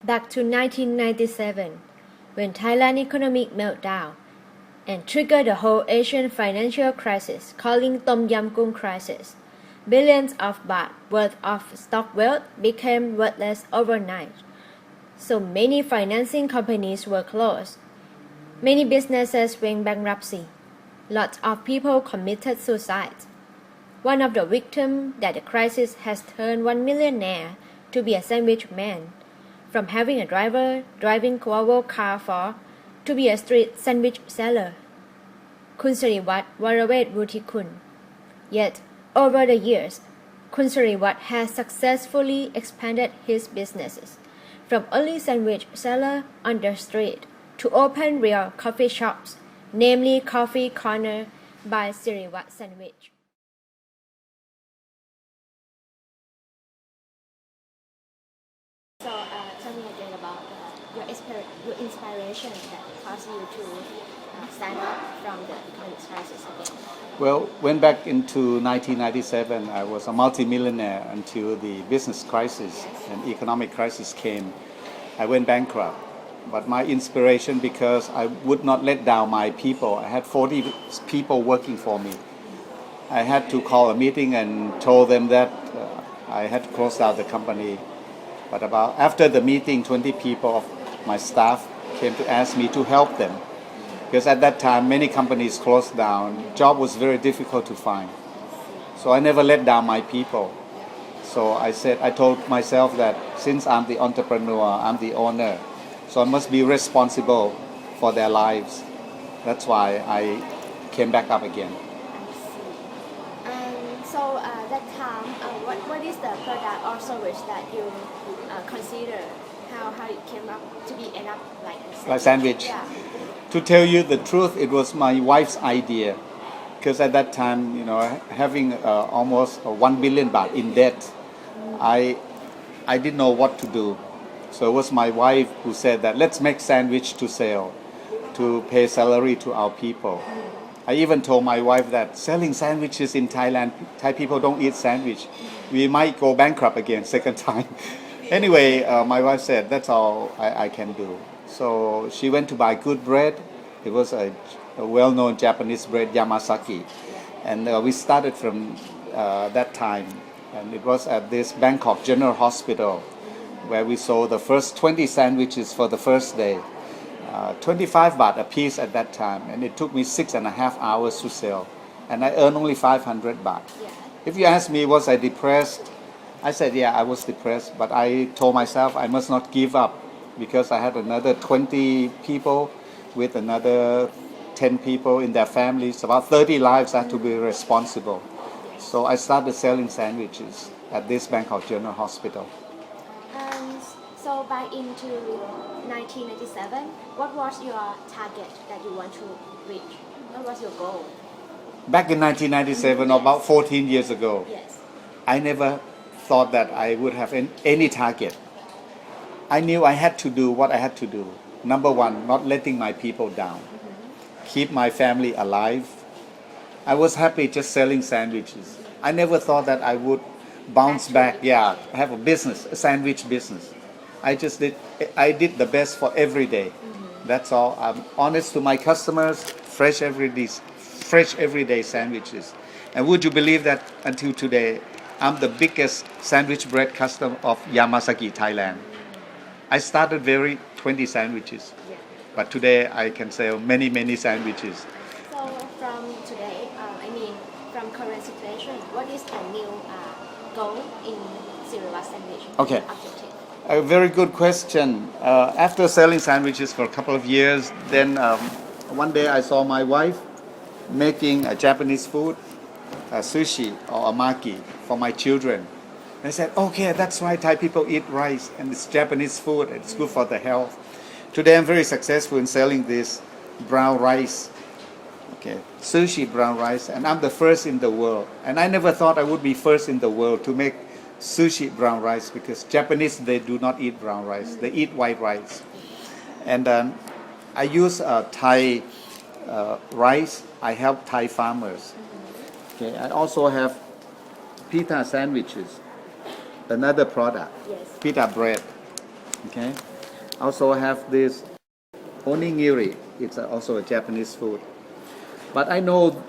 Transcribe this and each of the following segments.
Back to 1997, when Thailand economic meltdown and triggered the whole Asian financial crisis, calling Tom Yam Goong crisis. Billions of baht worth of stock wealth became worthless overnight. So many financing companies were closed. Many businesses went bankruptcy. Lots of people committed suicide. One of the victims that the crisis has turned one millionaire to be a sandwich man. From having a driver driving Volvo car for to be a street sandwich seller. Khun Sirivat Voravetvutikul. Yet, over the years, Khun Sirivat has successfully expanded his businesses from only sandwich seller on the street to open real coffee shops, namely Coffee Corner by Sirivat Sandwich. So tell me again about your inspiration that caused you to stand up from the economic crisis again. Well, went back into 1997. I was a multimillionaire until the business crisis and economic crisis came. I went bankrupt. But my inspiration, because I would not let down my people. I had 40 people working for me. I had to call a meeting and told them that I had to close down the company. But after the meeting, 20 people of my staff came to ask me to help them. Because at that time, many companies closed down. Job was very difficult to find. So I never let down my people. So I told myself that since I'm the entrepreneur, I'm the owner, so I must be responsible for their lives. That's why I came back up again. So that time, what is the product or service that you consider? How it came up to be end up like a sandwich? Like sandwich. Yeah. To tell you the truth, it was my wife's idea. Because at that time, having almost 1 billion baht in debt, I didn't know what to do. So it was my wife who said that let's make sandwich to sell, to pay salary to our people. I even told my wife that selling sandwiches in Thailand, Thai people don't eat sandwich. We might go bankrupt again, second time. Anyway, my wife said that's all I can do. So she went to buy good bread. It was a well-known Japanese bread, Yamasaki. And we started from that time. And it was at this Bangkok General Hospital where we sold the first 20 sandwiches for the first day. 25 baht a piece at that time, and it took me 6.5 hours to sell, and I earned only 500 baht. Yeah. If you ask me, was I depressed? I said, yeah, I was depressed, but I told myself I must not give up because I had another 20 people with another 10 people in their families, about 30 lives I had to be responsible. So I started selling sandwiches at this Bangkok General Hospital. So by into 1997, what was your target that you want to reach? What was your goal? Back in 1997, Yes. about 14 years ago, Yes. I never thought that I would have any target. I knew I had to do what I had to do. Number one, not letting my people down. Keep my family alive. I was happy just selling sandwiches. I never thought that I would bounce back, have a business, a sandwich business. I did the best for every day. That's all. I'm honest to my customers, fresh everyday sandwiches. And would you believe that until today, I'm the biggest sandwich bread customer of Yamasaki, Thailand. I started 20 sandwiches, but today I can sell many sandwiches. So from today, from current situation, what is the new goal in Sirivat Sandwich? Okay. Objective? A very good question. After selling sandwiches for a couple of years, then one day I saw my wife making a Japanese food, a sushi or a maki for my children. I said, okay, that's why Thai people eat rice and it's Japanese food. It's good for the health. Today I'm very successful in selling this brown rice, sushi brown rice, and I'm the first in the world. And I never thought I would be first in the world to make sushi brown rice because Japanese, they do not eat brown rice. They eat white rice. And I use Thai rice. I help Thai farmers. I also have pita sandwiches, another product. Yes. Pita bread. Also have this onigiri. It's also a Japanese food. But I know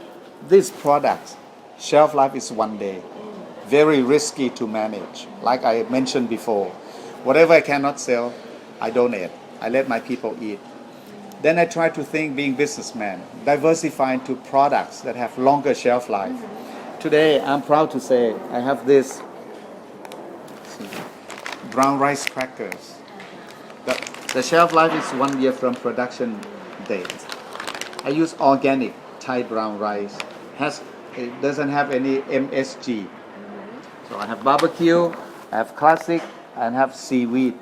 these products, shelf life is 1 day. Very risky to manage. Like I mentioned before, whatever I cannot sell, I donate. I let my people eat. Then I try to think, being businessman, diversify into products that have longer shelf life. Today, I'm proud to say I have this brown rice crackers. The shelf life is 1 year from production date. I use organic Thai brown rice. It doesn't have any MSG. So I have barbecue, I have classic, and have seaweed.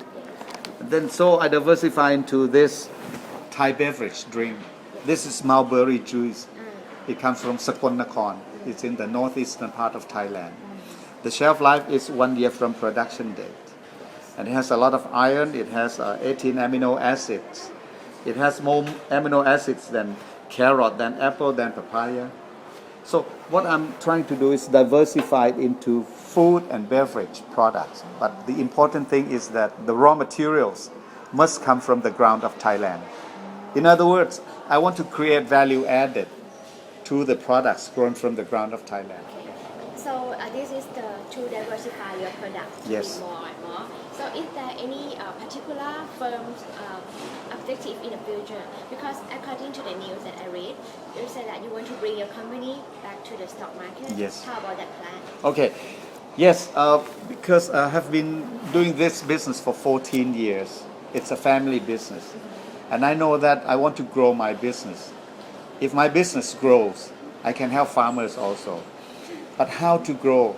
Then so I diversify into this Thai beverage drink. This is mulberry juice. It comes from Sakon Nakhon. It's in the northeastern part of Thailand. The shelf life is 1 year from production date. And it has a lot of iron. It has 18 amino acids. It has more amino acids than carrot, than apple, than papaya. So what I'm trying to do is diversify into food and beverage products. But the important thing is that the raw materials must come from the ground of Thailand. In other words, I want to create value added to the products grown from the ground of Thailand. So this is to diversify your products to Yes. be more and more. So is there any particular firm's objective in the future? Because according to the news that I read, you said that you want to bring your company back to the stock market. Yes. How about that plan? Okay. Yes, because I have been doing this business for 14 years. It's a family business. And I know that I want to grow my business. If my business grows, I can help farmers also. But how to grow?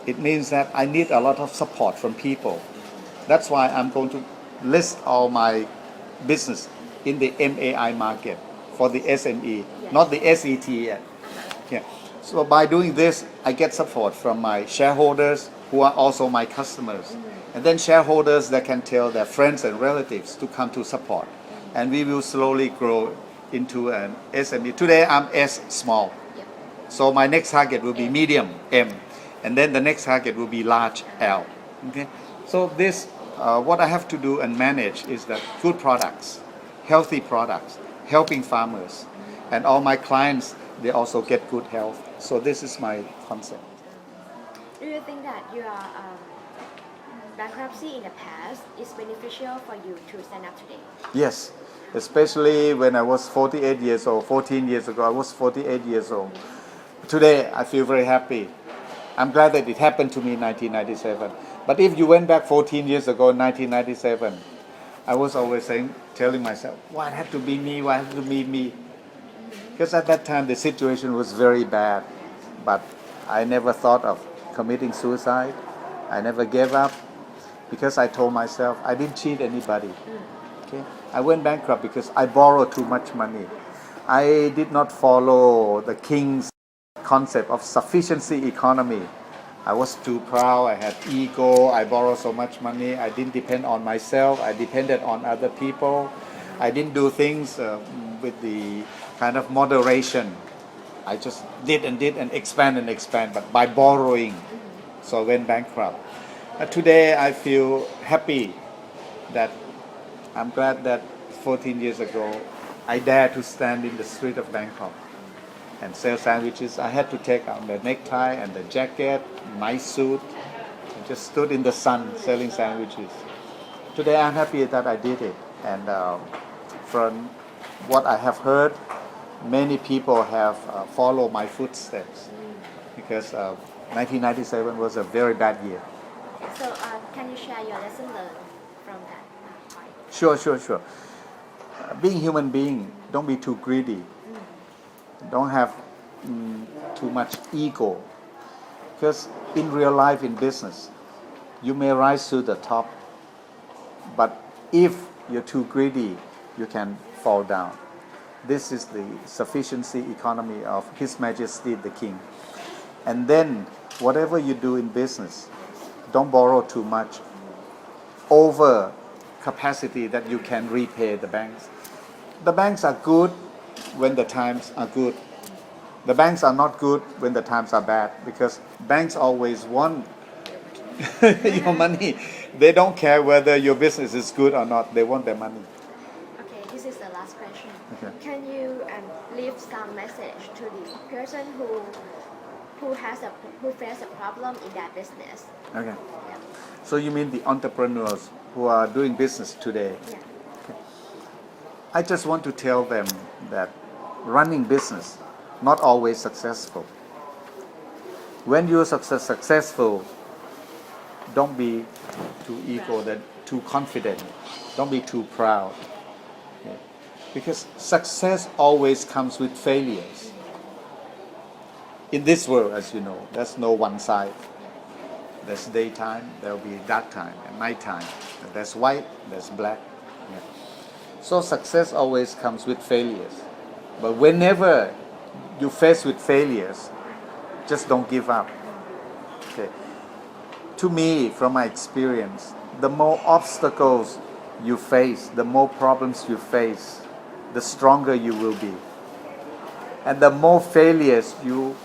It means that I need a lot of support from people. That's why I'm going to list all my business in the MAI market for the SME, not the SET yet. Yeah. So by doing this, I get support from my shareholders who are also my customers. And then shareholders that can tell their friends and relatives to come to support. And we will slowly grow into an SME. Today I'm S small. So my next target will be medium M. And then the next target will be large L. Okay? So this, what I have to do and manage is that good products, healthy products, helping farmers. And all my clients, they also get good health. So this is my concept. Do you think that your bankruptcy in the past is beneficial for you to stand up today? Yes, especially when I was 48 years old, 14 years ago, I was 48 years old. Today, I feel very happy. I'm glad that it happened to me in 1997. But if you went back 14 years ago, 1997, I was always telling myself, why it had to be me, why it had to be me? Because at that time, the situation was very bad. But I never thought of committing suicide. I never gave up because I told myself I didn't cheat anybody. Okay? I went bankrupt because I borrowed too much money. I did not follow the king's concept of sufficiency economy. I was too proud, I had ego, I borrowed so much money, I didn't depend on myself, I depended on other people. I didn't do things with the kind of moderation. I just did and expand, but by borrowing. So I went bankrupt. Today I feel happy that I'm glad that 14 years ago I dared to stand in the street of Bangkok and sell sandwiches. I had to take out the necktie and the jacket, my suit, and just stood in the sun selling sandwiches. Today I'm happy that I did it. And from what I have heard, many people have followed my footsteps because 1997 was a very bad year. So can you share your lesson learned from that point? Sure. Being human being, don't be too greedy. Don't have too much ego. Because in real life, in business, you may rise to the top. But if you're too greedy, you can fall down. This is the sufficiency economy of His Majesty the King. And then, whatever you do in business, don't borrow too much over capacity that you can repay the banks. The banks are good when the times are good. The banks are not good when the times are bad because banks always want your money. They don't care whether your business is good or not. They want their money. Okay, this is the last question. Okay. Can you leave some message to the person who face a problem in their business? Okay. Yeah. So you mean the entrepreneurs who are doing business today? Yeah. I just want to tell them that running business not always successful. When you're successful, don't be too ego, too confident. Don't be too proud. Okay? Because success always comes with failures. In this world, as you know, there's no one side. There's daytime, there will be dark time, and nighttime. There's white, there's black. Yeah. So success always comes with failures. But whenever you face with failures, just don't give up. Okay. To me, from my experience, the more obstacles you face, the more problems you face, the stronger you will be. And the more failures you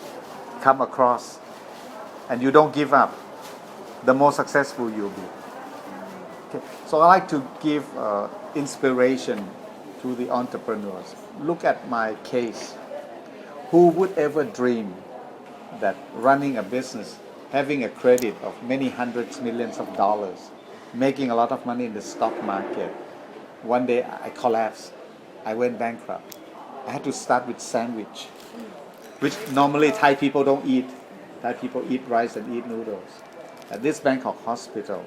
come across and you don't give up, the more successful you'll be. Okay. So I like to give inspiration to the entrepreneurs. Look at my case. Who would ever dream that running a business, having a credit of many hundreds, millions of dollars, making a lot of money in the stock market, one day I collapsed. I went bankrupt. I had to start with sandwich, which normally Thai people don't eat. Thai people eat rice and eat noodles. At this Bangkok hospital,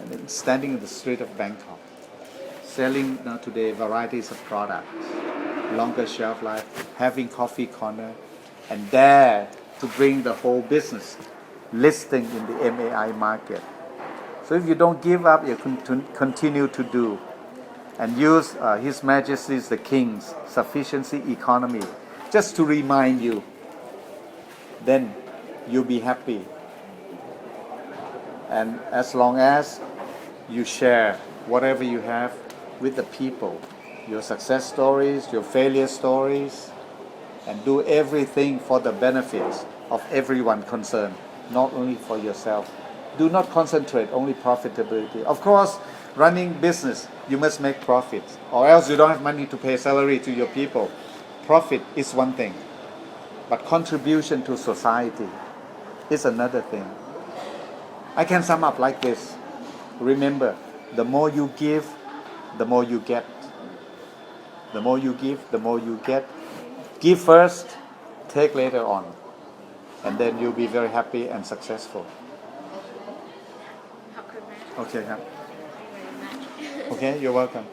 and then standing in the street of Bangkok, selling now today varieties of products, longer shelf life, having coffee corner, and dare to bring the whole business listing in the MAI market. So if you don't give up, you continue to do, and use His Majesty's the King's sufficiency economy, just to remind you, then you'll be happy. And as long as you share whatever you have with the people, your success stories, your failure stories, and do everything for the benefits of everyone concerned, not only for yourself. Do not concentrate only profitability. Of course, running business, you must make profits, or else you don't have money to pay salary to your people. Profit is one thing, but contribution to society is another thing. I can sum up like this. Remember, the more you give, the more you get. The more you give, the more you get. Give first, take later on. And then you'll be very happy and successful. Okay, yeah. Okay, you're welcome.